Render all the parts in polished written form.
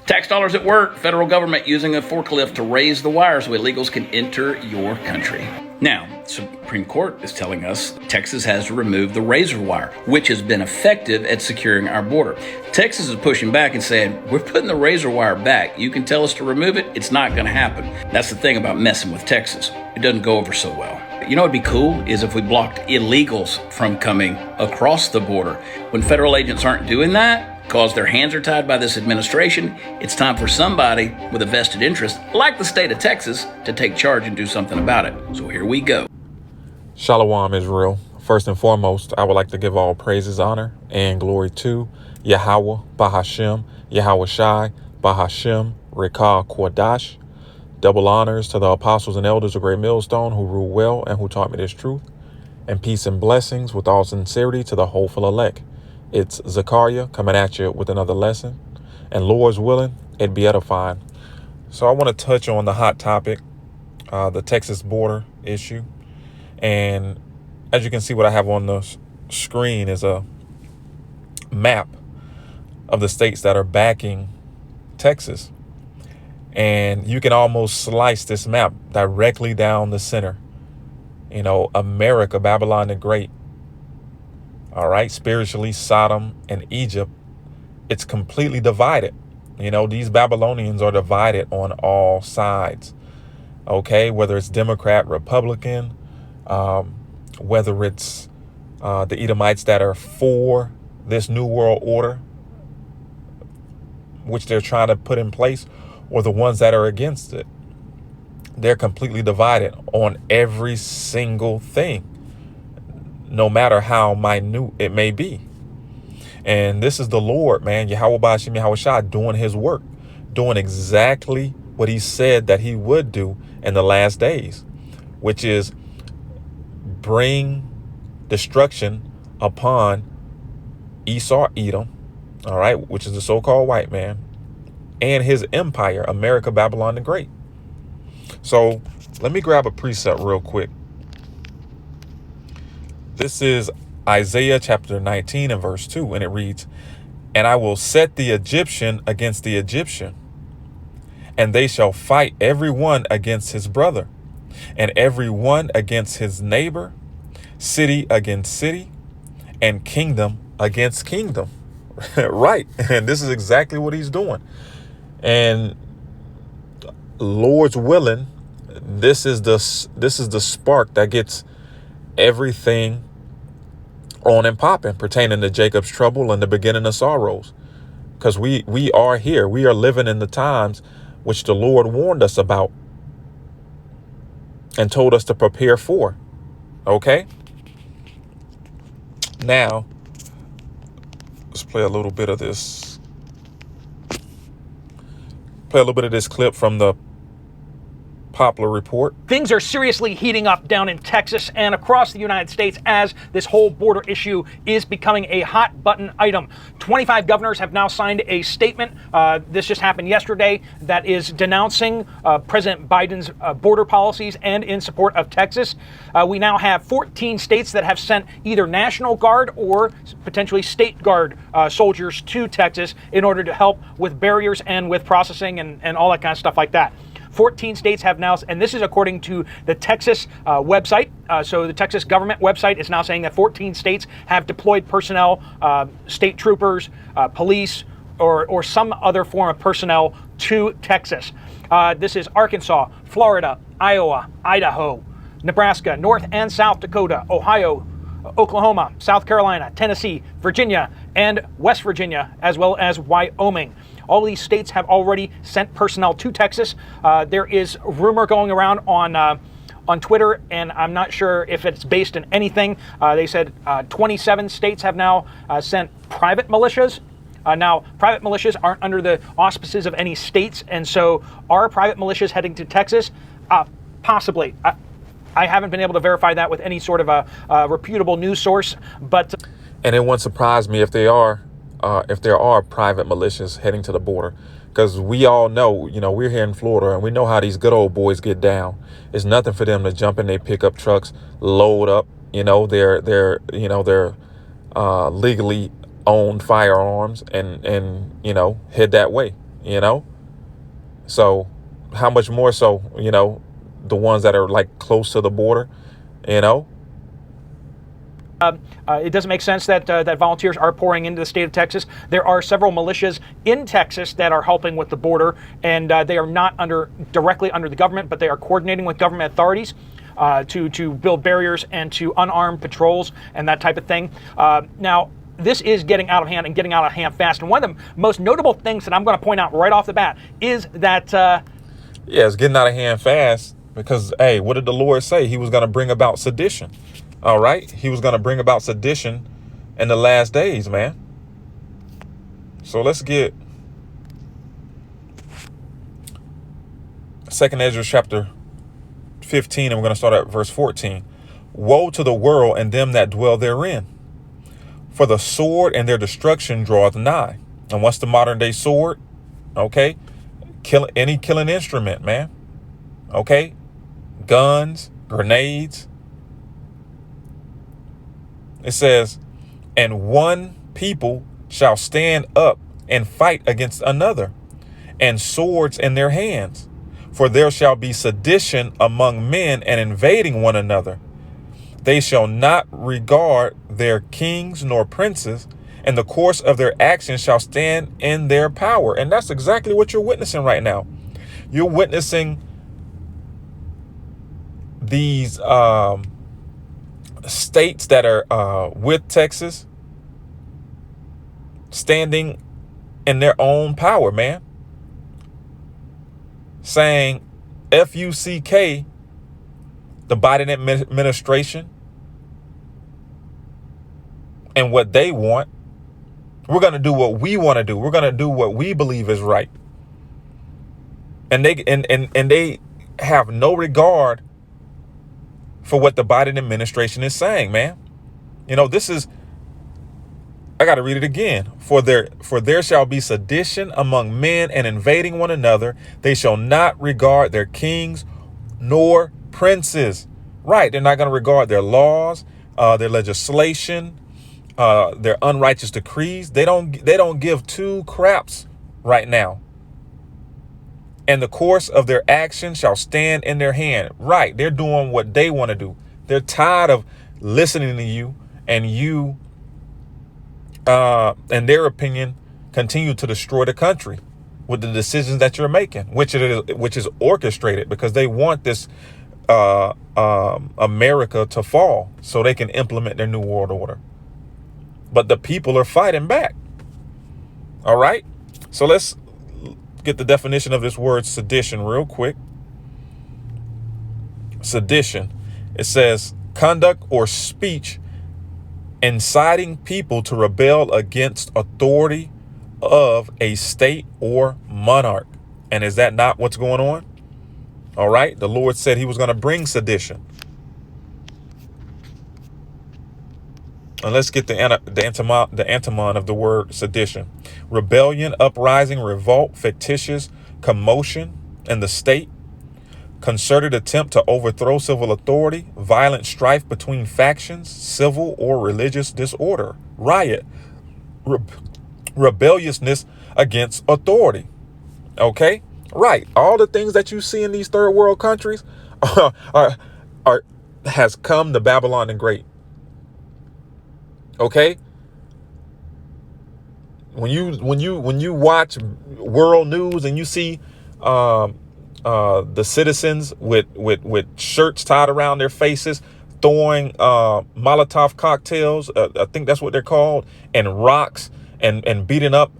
Tax dollars at work. Federal government using a forklift to raise the wire so illegals can enter your country. Now, Supreme Court is telling us Texas has to remove the razor wire, which has been effective at securing our border. Texas is pushing back and saying, we're putting the razor wire back. You can tell us to remove it. It's not going to happen. That's the thing about messing with Texas. It doesn't go over so well. You know what'd be cool is if we blocked illegals from coming across the border. When federal agents aren't doing that, because their hands are tied by this administration, it's time for somebody with a vested interest, like the state of Texas, to take charge and do something about it. So here we go. Shalom, Israel. First and foremost, I would like to give all praises, honor, and glory to Yahweh, Bahashem, Yahweh Shai, Bahashem, Rekah, Quadash. Double honors to the apostles and elders of Great Millstone who rule well and who taught me this truth. And peace and blessings with all sincerity to the hopeful elect. It's Zachariah coming at you with another lesson. And Lord's willing, it'd be edifying. So I want to touch on the hot topic, the Texas border issue. And as you can see, what I have on the screen is a map of the states that are backing Texas. And you can almost slice this map directly down the center. You know, America, Babylon the Great. All right, spiritually, Sodom and Egypt, it's completely divided. You know, these Babylonians are divided on all sides. Okay, whether it's Democrat, Republican, whether it's the Edomites that are for this new world order, which they're trying to put in place, or the ones that are against it. They're completely divided on every single thing, no matter how minute it may be. And this is the Lord, man, Yahweh Ba'ashem Yahweh Shai, doing his work, doing exactly what he said that he would do in the last days, which is bring destruction upon Esau, Edom, all right, which is the so-called white man, and his empire, America, Babylon the Great. So let me grab a precept real quick. This is Isaiah chapter 19 and verse 2, and it reads, "And I will set the Egyptian against the Egyptian, and they shall fight every one against his brother, and every one against his neighbor, city against city, and kingdom against kingdom." Right. And this is exactly what he's doing. And Lord's willing, this is the spark that gets everything on and popping pertaining to Jacob's trouble and the beginning of sorrows. Because we are here. We are living in the times which the Lord warned us about and told us to prepare for. Okay? Now, let's play a little bit of this. Play a little bit of this clip from the Poplar Report. Things are seriously heating up down in Texas and across the United States as this whole border issue is becoming a hot button item. 25 governors have now signed a statement. This just happened yesterday that is denouncing President Biden's border policies and in support of Texas. We now have 14 states that have sent either National Guard or potentially State Guard soldiers to Texas in order to help with barriers and with processing and all that kind of stuff like that. 14 states have now, and this is according to the Texas website. So the Texas government website is now saying that 14 states have deployed personnel, state troopers, police, or some other form of personnel to Texas. This is Arkansas, Florida, Iowa, Idaho, Nebraska, North and South Dakota, Ohio, Oklahoma, South Carolina, Tennessee, Virginia, and West Virginia, as well as Wyoming. All of these states have already sent personnel to Texas. There is rumor going around on Twitter, and I'm not sure if it's based in anything. They said 27 states have now sent private militias. Now, private militias aren't under the auspices of any states, and so are private militias heading to Texas? Possibly. I haven't been able to verify that with any sort of a reputable news source, but... And it wouldn't surprise me if there are private militias heading to the border, because we all know, you know, we're here in Florida and we know how these good old boys get down. It's nothing for them to jump in their pickup trucks, load up, their legally owned firearms and head that way. you know? So how much more so, the ones that are like close to the border, you know? It doesn't make sense that that volunteers are pouring into the state of Texas. There are several militias in Texas that are helping with the border, and they are not directly under the government, but they are coordinating with government authorities to build barriers and to unarm patrols and that type of thing. Now, this is getting out of hand and getting out of hand fast. And one of the most notable things that I'm going to point out right off the bat is that... it's getting out of hand fast because, hey, what did the Lord say? He was going to bring about sedition. All right. He was going to bring about sedition in the last days, man. So let's get 2nd Ezra chapter 15, and we're going to start at verse 14. Woe to the world and them that dwell therein, for the sword and their destruction draweth nigh. And what's the modern day sword? Okay. Any killing instrument, man. Okay. Guns, grenades. It says, and one people shall stand up and fight against another, and swords in their hands. For there shall be sedition among men and invading one another. They shall not regard their kings nor princes, and the course of their actions shall stand in their power. And that's exactly what you're witnessing right now. You're witnessing these states that are with Texas standing in their own power, man. Saying F-U-C-K, the Biden administration, and what they want. We're going to do what we want to do. We're going to do what we believe is right. And they have no regard for what the Biden administration is saying, man. This is, I got to read it again. For there shall be sedition among men and invading one another. They shall not regard their kings nor princes. Right. They're not going to regard their laws, their legislation, their unrighteous decrees. They don't give two craps right now. And the course of their action shall stand in their hand. Right. They're doing what they want to do. They're tired of listening to you, and you, in their opinion, continue to destroy the country with the decisions that you're making, which is orchestrated because they want this America to fall so they can implement their new world order. But the people are fighting back. All right. So let's get the definition of this word sedition real quick. Sedition. It says conduct or speech inciting people to rebel against authority of a state or monarch. And is that not what's going on? All right. The Lord said he was going to bring sedition. And let's get the antonym of the word sedition. Rebellion, uprising, revolt, fictitious commotion in the state, concerted attempt to overthrow civil authority, violent strife between factions, civil or religious disorder, riot, rebelliousness against authority. Okay, right. All the things that you see in these third world countries has come to Babylon the Great. Okay. When you watch world news and you see the citizens with shirts tied around their faces, throwing Molotov cocktails, I think that's what they're called, and rocks and beating up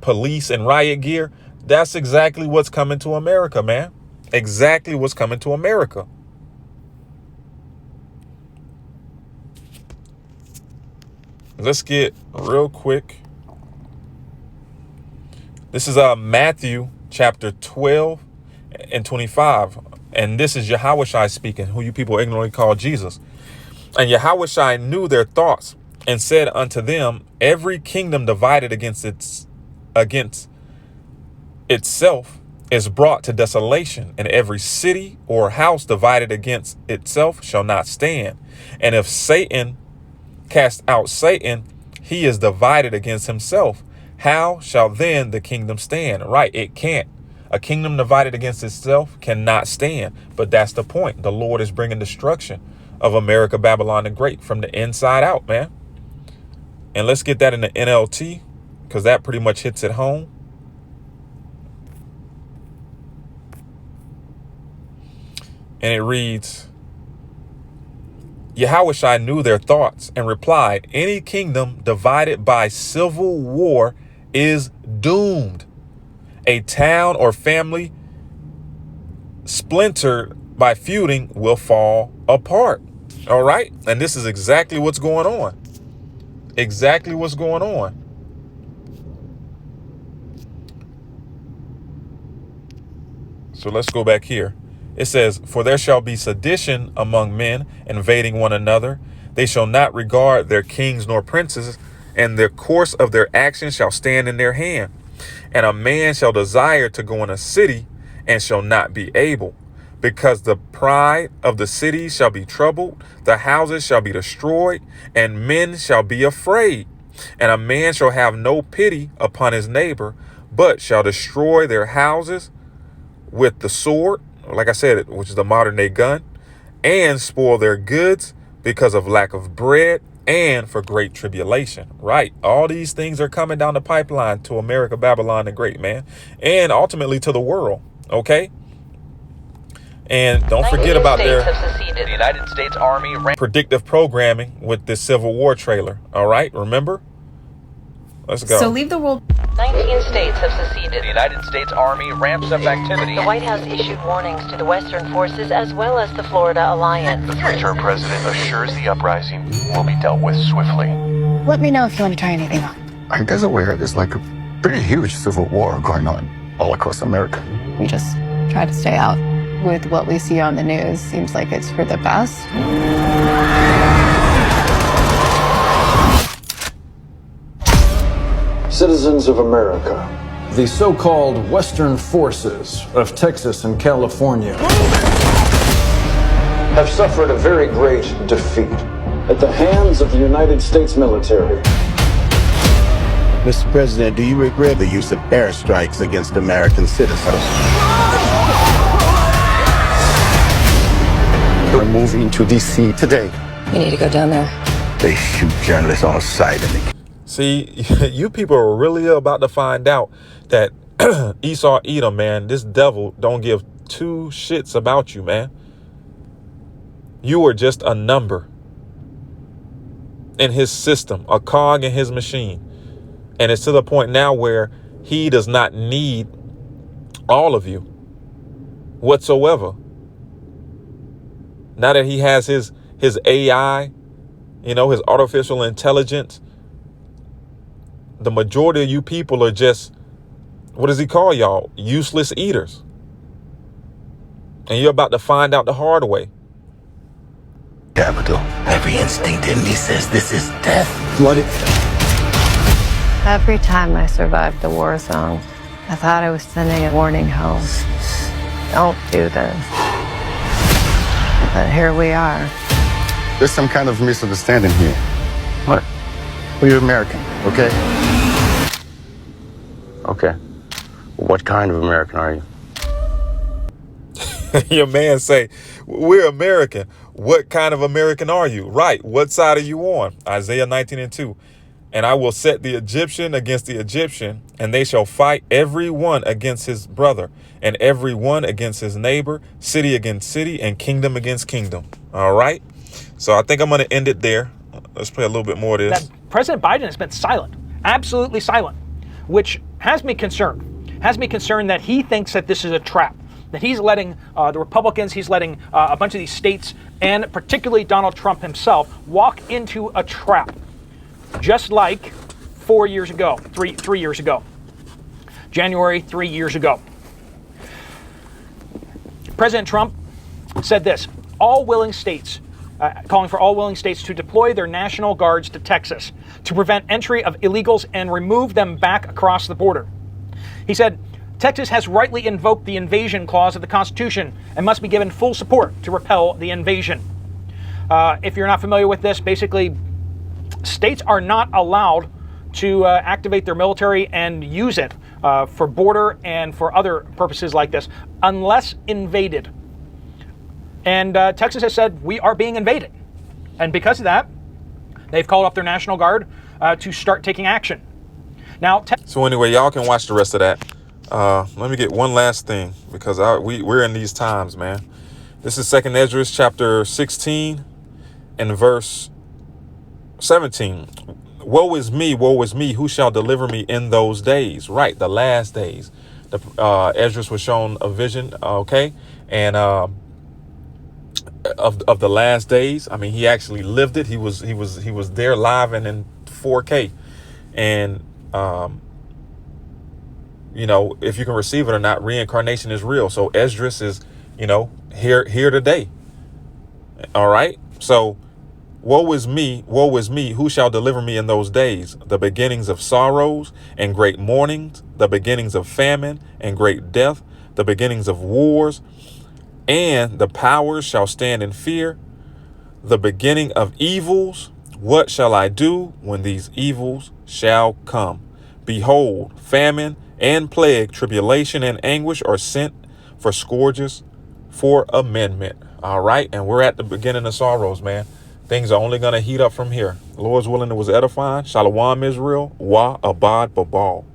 police and riot gear, that's exactly what's coming to America, man. Exactly what's coming to America. Let's get real quick. This is Matthew chapter 12 and 25. And this is Yahushua speaking, who you people ignorantly call Jesus. And Yahushua knew their thoughts and said unto them, every kingdom divided against itself is brought to desolation, and every city or house divided against itself shall not stand. And if Satan cast out Satan, he is divided against himself. How shall then the kingdom stand? Right, it can't. A kingdom divided against itself cannot stand. But that's the point. The Lord is bringing destruction of America, Babylon the Great from the inside out, man. And let's get that in the NLT, because that pretty much hits it home. And it reads, Yahushua knew their thoughts and replied, any kingdom divided by civil war is doomed. A town or family splintered by feuding will fall apart. All right. And this is exactly what's going on. Exactly what's going on. So let's go back here. It says, for there shall be sedition among men, invading one another. They shall not regard their kings nor princes, and the course of their actions shall stand in their hand. And a man shall desire to go in a city, and shall not be able, because the pride of the city shall be troubled, the houses shall be destroyed, and men shall be afraid. And a man shall have no pity upon his neighbor, but shall destroy their houses with the sword, like I said, which is the modern day gun, and spoil their goods because of lack of bread and for great tribulation. Right. All these things are coming down the pipeline to America, Babylon the Great, man, and ultimately to the world. OK. And don't forget about their the United States Army predictive programming with this Civil War trailer. All right. Remember? Let's go. So leave the world. 19 states have seceded. The United States Army ramps up activity. The White House issued warnings to the Western forces as well as the Florida Alliance. The three-term president assures the uprising will be dealt with swiftly. Let me know if you want to try anything on. Are you guys aware there's like a pretty huge civil war going on all across America? We just try to stay out. With what we see on the news, seems like it's for the best. Citizens of America, the so-called Western forces of Texas and California have suffered a very great defeat at the hands of the United States military. Mr. President, do you regret the use of airstrikes against American citizens? We're moving to D.C. today. You need to go down there. They shoot journalists on sight and they... See, you people are really about to find out that Esau Edom, man, this devil don't give two shits about you, man. You are just a number in his system, a cog in his machine. And it's to the point now where he does not need all of you whatsoever. Now that he has his AI, you know, his artificial intelligence, the majority of you people are just, what does he call y'all? Useless eaters. And you're about to find out the hard way. Capital. Every instinct in me says this is death. Blooded. Every time I survived the war zone, I thought I was sending a warning home. Don't do this. But here we are. There's some kind of misunderstanding here. What? Well, you're American, okay? Okay. What kind of American are you? Your man say, we're American. What kind of American are you? Right. What side are you on? Isaiah 19:2. And I will set the Egyptian against the Egyptian, and they shall fight every one against his brother, and every one against his neighbor, city against city, and kingdom against kingdom. All right. So I think I'm going to end it there. Let's play a little bit more of this. That President Biden has been silent, absolutely silent, which has me concerned. Has me concerned that he thinks that this is a trap, that he's letting the Republicans, he's letting a bunch of these states, and particularly Donald Trump himself, walk into a trap. Just like 4 years ago, three years ago, January 3 years ago. President Trump said this, all willing states, calling for all willing states to deploy their National Guards to Texas to prevent entry of illegals and remove them back across the border. He said, Texas has rightly invoked the invasion clause of the Constitution and must be given full support to repel the invasion. If you're not familiar with this, basically, states are not allowed to activate their military and use it for border and for other purposes like this, unless invaded. And Texas has said, we are being invaded. And because of that, they've called up their National Guard to start taking action. Now, so anyway, y'all can watch the rest of that. Let me get one last thing, because we're in these times, man. This is 2nd Esdras chapter 16 and verse 17. Woe is me, who shall deliver me in those days? Right, the last days. Esdras was shown a vision, okay, and of the last days. I mean, he actually lived it. He was there live and in 4K, and you know, if you can receive it or not, reincarnation is real. So Esdras is, you know, here today. All right. So woe is me, who shall deliver me in those days? The beginnings of sorrows and great mournings, the beginnings of famine and great death, the beginnings of wars, and the powers shall stand in fear, the beginning of evils. What shall I do when these evils shall come? Behold, famine and plague, tribulation and anguish are sent for scourges, for amendment. All right. And we're at the beginning of sorrows, man. Things are only going to heat up from here. The Lord's willing, it was edifying. Shalom, Israel. Wa abad babal.